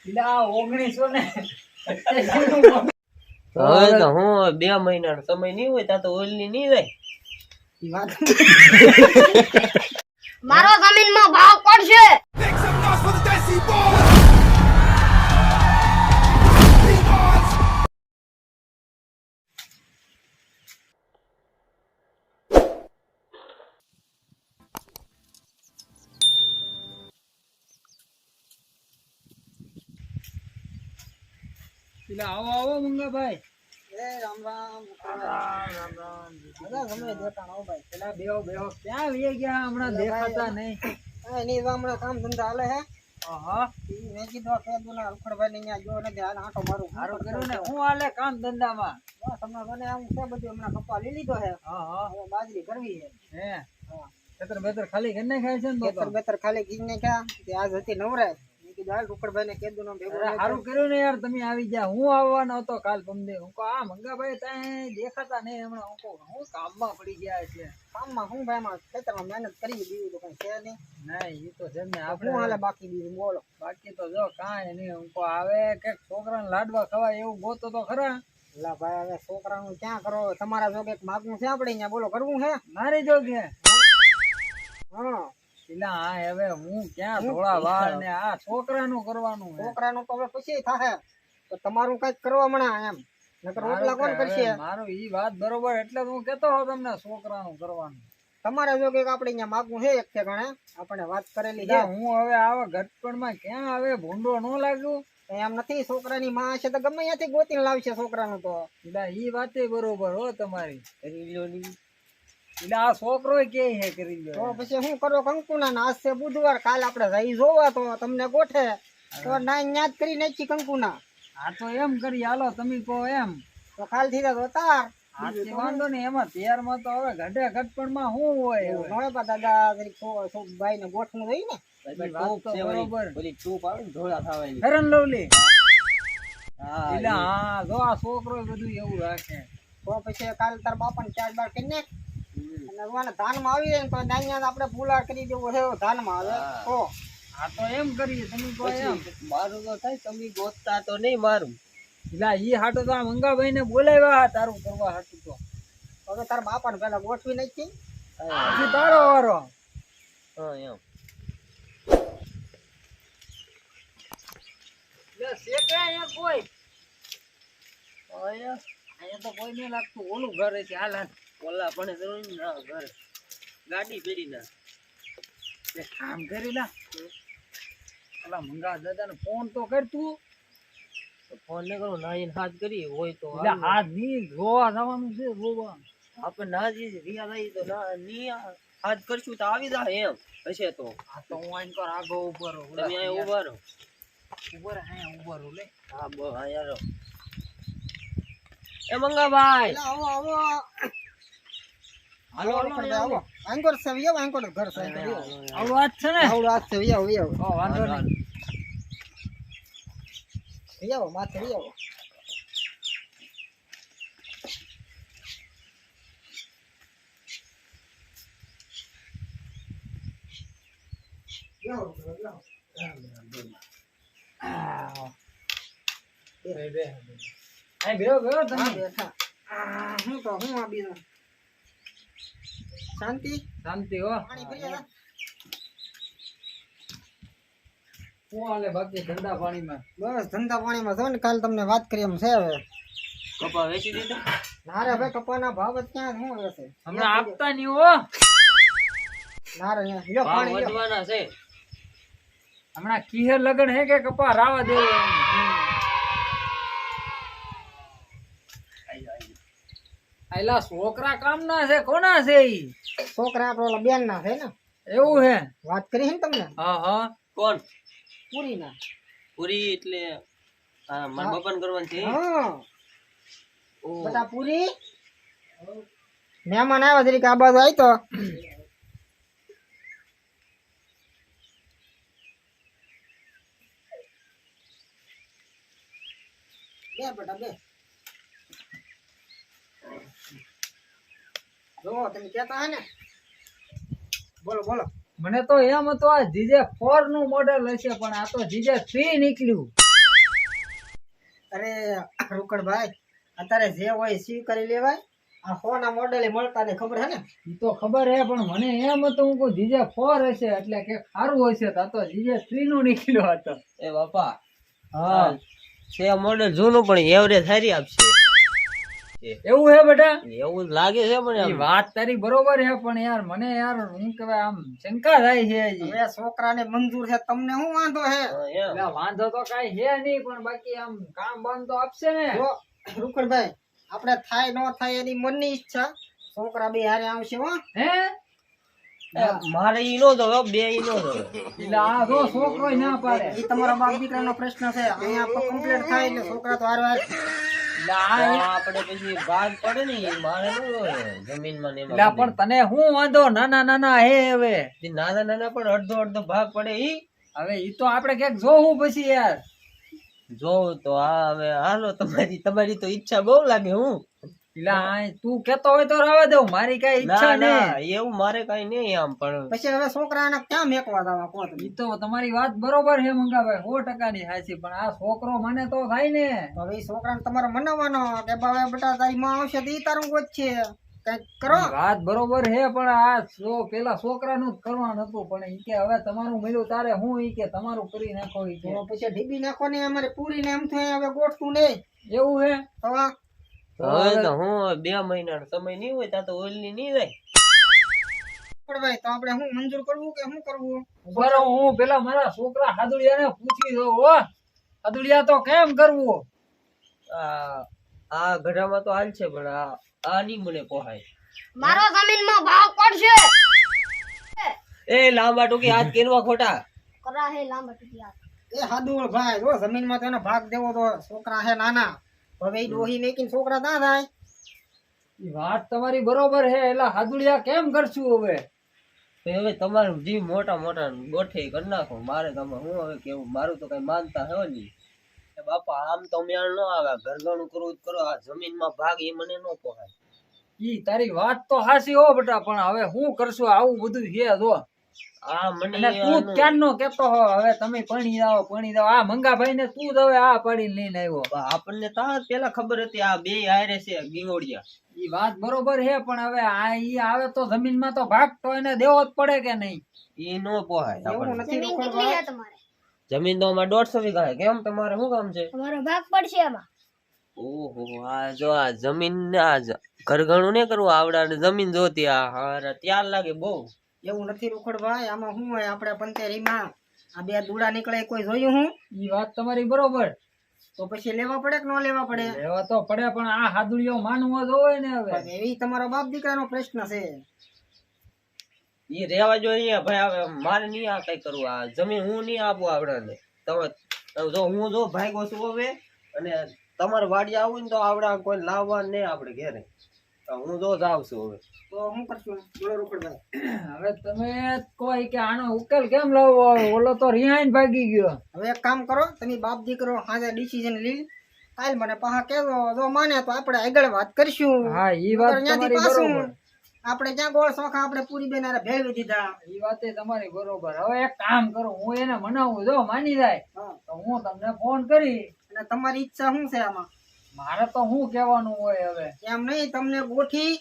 1900 ને હવે તો હું 2 મહિનાનો સમય નહીં હોય ત્યાં તો ઓઈલની નહીં જાય. મારો જમીનમાં ભાવ પડશે. આવો મંગાભાઈ. રામ રામ. બધા ગમે દેખાણ આવો ભાઈ. પેલા બેહો ક્યાં વહી ગયા હમણાં દેખાતા નહીં. એની હમણાં કામ ધંધા હાલે હે. હા મેં કીધું ખેડૂતોને અલખડભાઈ ને અહીંયા જો નથી હાલ આંટો મારું. સારું કર્યું ને. હું હાલે કામ ધંધામાં? બસ હમણાં મને આમ છે બધું હમણાં કપા લઈ લીધો હે. હવે બાજરી કરવી હે. ખેતર બેતર ખાલી કરી નાખાય છે ને તો ખેતર બેતર ખાલી કીજ ને ક્યાં તે આજ હતી નવરાય. મેં કીધું હાલ રૂકડભાઈ ને કીધું ને ભેગું. સારું કર્યું ને યાર, તમે આવી ગયા. હું આવવાનો હતો કાલ પમદે. હું કહું આ મંગાભાઈ ત્યાં દેખાતા નહીં હમણાં. હું કહું હું કામમાં પડી ગયા એટલે. કામમાં હું ભાઈ માં ખેતરમાં મહેનત કરી બીજું તો કઈ છે નહીં. નહીં એ તો છે ને. આપણે હું હાલે બાકી બીજું બોલો. બાકી તો જો કાંઈ નહીં. હું કહું આવે કે છોકરાને લાડવા ખવાય એવું ગોતો તો ખરા. એટલે ભાઈ હવે છોકરાનું ક્યાં કરો? તમારા જોગે માગવું છે આપણે અહીંયા બોલો કરવું છે મારી જોગે. હા પેલા હા હવે હું ક્યાં થોડા વાર ને આ છોકરાનું કરવાનું. છોકરાનું તો હવે પછી થાય તો તમારું કઈક કરવા મળે એમ. નકર રોટલા કોણ કરશે? મારું ઈ વાત બરોબર એટલે હું કેતો હોઉં તમને છોકરાનું કરવાનું. તમારા જોગે આપણે અહીંયા માગવું છે એક છે ગણે આપણે વાત કરેલી છે. હું હવે આવા ઘટપણમાં ક્યાં હવે ભૂંડો ન લાગ્યું. એમ નથી, છોકરાની માં છે તો ગમે ત્યાંથી ગોતીને લાવશે છોકરાનું તો. એટલે ઈ વાતે બરોબર હો તમારી. એટલે આ છોકરો કે હે કરી લ્યો. તો પછી શું કરો કંકુના? આજ છે બુધવાર, કાલ આપણે રહી જોવા તો તમને ગોઠે તો ના યાદ કરી નાખી કંકુના. આ તો એમ કરી હાલો તમે કહો એમ તો કાલ થી તો તાર આથી વાંધો ને. એમાં તૈયારમાં તો હવે ઘટે ઘટપણમાં શું હોય હવે. નોય પા દાદા ભાઈ ને ગોઠવું રહી ને. ફેરન લવલી. એટલે હા જો આ છોકરો બધું એવું રાખે. તો પછી કાલ તાર બાપા ને ચાર બાર કરી નાખ અને ધાન માં આવી જાય ને તો દાનિયા આપણે પુલાર કરી દેવો છે ધાન માં આવે તો. આ તો એમ કરીએ તમે કહો એમ. મારું તો થાય, તમે ગોતતા તો નહીં મારું. એટલે ઈ હાટો તો આ મંગાભાઈ ને બોલાવ્યા તારું કરવા હાટું તો. હવે તાર બાપા ને પેલા ગોઠવી નાખી પછી તારો વારો. હા એમ. કોઈ અહીંયા તો કોઈ નહીં લાગતું. ઓલું ઘર છે હાલ હાલ. ઓલા પણ જરૂર ના ઘર ગાડી ફેરી ના કામ કરી ના. ઓલા મંગા દાદા ને ફોન તો કર તું. ફોન ને કરો ના એને હાથ કરી હોય તો એટલે હાથ ની જોવા જવાનું છે. જોવા આપણે ના જ રિયા થઈ તો ના ની હાથ કરશું તો આવી જાય એમ હશે તો. આ તો હું આઈને કર આગો ઉપર તમે અહીંયા ઉભા રહો. ઉપર હે ઉપર લે. હા બો અહીંયા રહો. એ મંગાભાઈ આવો આવો હાલો હાલો આવો આંકોર સવિયા આંકોર ઘર છે. આવડું હાથ છે ને. આવડો હાથ સવિયા વિયા વાંધો નહીં. વિયાવો માથે વિયાવો. શાંતિ શાંતિ હો. પાણી પી લે. હું હાલે બાકી ધંધા પાણીમાં? બસ ધંધા પાણીમાં જો ને કાલ તમને વાત કરી એમ છે. હવે કપા વેચી દીધો. ના રે ભાઈ કપાના ભાવ જ ક્યાં શું રહેશે હમણાં આપતા નહીં હો. ના રે લ્યો ભાવ પાણી લ્યો. વધવાના છે. હમણાં કિહર લગન હે કે કપા રાવા દેવું. આયલા છોકરા કામ ના છે. કોના છે ઈ? છોકરા આપડે ઓલા બેન ના છે ને. એવું હે? વાત કરી છે ને તમને હા હા. કોણ? પૂરી ના. પૂરી એટલે હા મારા બપન કરવાનું છે. હા ઓ બટા પૂરી મહેમાન આવ્યા તરીકે આ બાજુ આવી તો બે બેટા બે. જો તમે કહેતા હે ને બોલો બોલો. મને તો એમ હતો આ જીજે 4 નું મોડેલ હશે પણ આ તો જીજે 3 નીકળ્યું. અરે રોકડભાઈ અત્યારે જે હોય સી કરી લેવાય. આ ફોના મોડેલ મળતા ને ખબર હે ને. ઈ તો ખબર હે પણ મને એમ હતું હું કહું જીજે 4 હશે એટલે કે સારું હશે તો જીજે 3 નું નીકળ્યો હતો. એ બાપા હા છે મોડેલ જૂનું પણ એવરેજ સારી આપશે એવું હે બેટા. એવું લાગે છે પણ ઈ આમ. વાત તારી બરોબર હે પણ યાર મને યાર હું કહેવાય આમ શંકા થાય છે હજી. હવે છોકરાને મંજૂર છે તમને શું વાંધો હે? હા, એમ. એટલે વાંધો તો કઈ છે નહીં પણ બાકી આમ કામ બામ તો આપશે ને. જો રોકડભાઈ આપણે થાય ન થાય એની મનની ઈચ્છા. છોકરા બે હારે આવશે હો. હે એ મારે ઈ નો દો બે ઈ નો દો એટલે આ જો છોકરો ના પાડે. એ તમારા બાપ દીકરાનો પ્રશ્ન છે. અહીંયા કમ્પ્લેટ થાય એટલે છોકરા તો હારવાર. એટલે આ આપણે પછી ભાગ પડે ને ઈ મારે નો જમીનમાં ને એટલે એમાં પણ તને શું વાંધો નાના નાના હે હવે. બધે. નાના નાના પણ અડધો અડધો ભાગ પડે ઈ હવે ઈ તો આપણે ક્યાંક જોવું પછી યાર. જોઉં તો આ હવે હાલો તમારી તો ઈચ્છા બહુ લાગે હું એટલે આ તું કેતો હોય તો રહેવા દઉં મારી કઈ ઈચ્છા ના નહીં. ના એવું મારે કઈ નહીં આમ પણ પછી હવે છોકરાને ક્યાં મેકવા દાવા કહો તમે? ઈ તો તમારી વાત બરોબર છે મંગાભાઈ 100% ની સાચી પણ આ છોકરો મને તો થાય ને. તો હવે ઈ છોકરાને તમારે મનાવવાનો કે બાબા બેટા તારી માં આવશે તો ઈ તારું ગોત છે કઈક કરો. વાત બરોબર છે પણ આ પેલા છોકરાનું જ કરવાનું હતું પણ ઈ કે હવે તમારું મળ્યું તારે હું ઈ કે તમારું કરી નાખો ઈ કે. તો પછી ઢીબી નાખો ને અમારે પૂરી ને એમ થાય હવે ગોઠતું નહીં. એવું હે તો આ હવે તો હું 2 મહિનાનો સમય નહીં હોય ત્યાં તો ઓઈલની નહીં જાય ભાઈ તો આપણે શું મંજૂર કરવું કે શું કરવું? બરો હું પેલા મારા છોકરા હાદુડિયાને પૂછી દઉં હો. હાદુડિયા તો કેમ કરવું? આ ગઢામાં તો હાલ છે પણ આ નહીં મને પોહાય મારો જમીનમાં ભાવ પડશે. એ લાંબા ટૂંકી હાથ કેનવા ખોટા કરા હે લાંબા ટુકિયા. એ હાદુળ ભાઈ જો જમીનમાં તો એનો ભાગ દેવો તો છોકરા હે નાના. હવે ઈ ડોહી મેકીને છોકરા ના થાય. ઈ વાત તમારી બરોબર છે એટલે હાદુડિયા કેમ કરશું હવે? તો હવે તમારું જીવ મોટા મોટા ગોઠે કરી નાખો મારે તમે હું હવે કેવું મારું તો કઈ માનતા હે નહીં એ બાપા આમ તો મેળ ન આવે ઘરગણું કરવું જ કરો આ જમીનમાં ભાગ એ મને ન પોહાય ઈ તારી વાત તો હાચી હો બેટા પણ હવે હું કરશું આવું બધું છે જો. આ મને અને તું ક્યારનો કેતો હો હવે તમે પણી જાઓ આ મંગાભાઈ ને તું જ હવે આ પાડીને લઈને આવ્યો. આપણને તો પેલા ખબર હતી આ બે હારે છે ગીંગોડિયા ઈ વાત બરોબર છે પણ હવે આ ઈ આવે તો જમીનમાં તો ભાગ તો એને દેવો જ પડે કે નહીં? એ ન પોહાય એવું આપણને નથી જમીન કેટલી રોકડભાઈ. હે તમારે? જમીન તો અમારે 150 વીઘા છે કેમ તમારે શું કામ છે તમારો ભાગ પડશે એમાં. ઓહો આ જો આ જમીન આ ઘરગણું નહીં કરવું આવડા ને જમીન જોતી આ હારા ત્યાર લાગે બહુ એવું નથી રોકડભાઈ. આમાં શું હોય આપણે પંચેરીમાં આ બે દુડા નીકળે કોઈ જોયું હું? ઈ વાત તમારી બરોબર. તો પછી લેવા પડે કે ન લેવા પડે? લેવા તો પડે પણ આ હાદુડિયો માનવો જ હોય ને હવે. એવી તમારો બાપ દીકરાનો પ્રશ્ન છે. ઈ રેવા જોઈએ ભાઈ હવે મારે નહીં આ કઈ કરવું આ જમીન હું નહીં આપું આવડાને તમે જો હું જો ભાગ્યો છું હવે અને તમારે વાડી આવું ને તો આવડા કોઈ લાવવા નહીં આપણે ઘેરે તો હું જો જાઉં છું હવે તો શું કરશું બોલો રોકડભાઈ? હવે તમે કોઈ કે આનો ઉકેલ કેમ લાવવો ઓલો તો રિહાઈન ભાગી ગયો. હવે એક કામ કરો તમે બાપ દીકરો હાજે ડિસિઝન લઈ કાલ મને પાછા કહેજો જો માને તો આપણે આગળ વાત કરશું. હા ઈ વાત નકર ન્યાથી તમારી પાછું બરોબર. આપણે ક્યાં ગોળ સોખા આપણે પૂરી બેનારે ભેળવી દીધા. ઈ વાતે તમારી બરોબર. હવે એક કામ કરું હું એને મનાવું જો માની જાય હા. તો હું તમને ફોન કરી. અને તમારી ઈચ્છા શું છે આમાં? મારે તો શું કહેવાનું હોય હવે? એમ નહીં તમને ગોઠી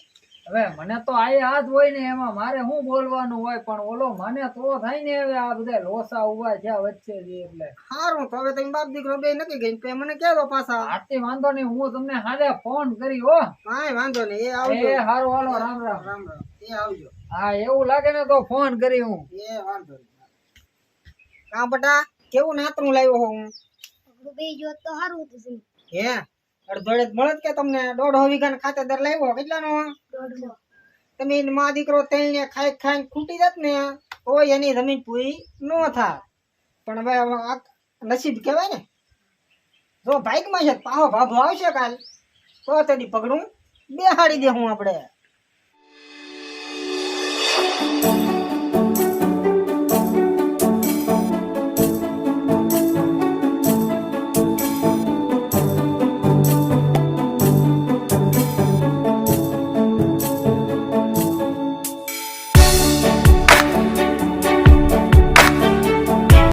હવે મને તો આ હાથ હોય ને એમાં મારે શું બોલવાનું હોય પણ ઓલો મને તો થાય ને હવે આ બધા લોસા ઉભા છે વચ્ચે જે એટલે સારું તો હવે તમે બાપ દીકરો બે નક્કી ગઈ તો મને કહેજો પાછા. આથી વાંધો નહીં હું તમને હાલે ફોન કરી હો. કાંઈ વાંધો નહીં એ આવજો. એ હારું હાલો રામ રામ. રામ રામ એ આવજો. હા એવું લાગે ને તો ફોન કરી હું. એ વાંધો નહીં. કા બટા કેવું નાતરું લાવ્યો હો હું? આપણું બે જોત તો સારું હતું જમીન. હે અડધોડે મળે કે તમને 1.5 વીઘા ખાતેદાર લાવ્યો કેટલાનો? 1.5. તમે માં દીકરો તઈને ખાઈ ખાઈને ખૂટી જાત ને કોઈ એની જમીન પૂરી ન થાય. પણ હવે આ નસીબ કહેવાય ને. જો બાઈકમાં છે પાહો ભાભો આવશે કાલ તો તેની પગડું બેહાડી દે હું આપણે.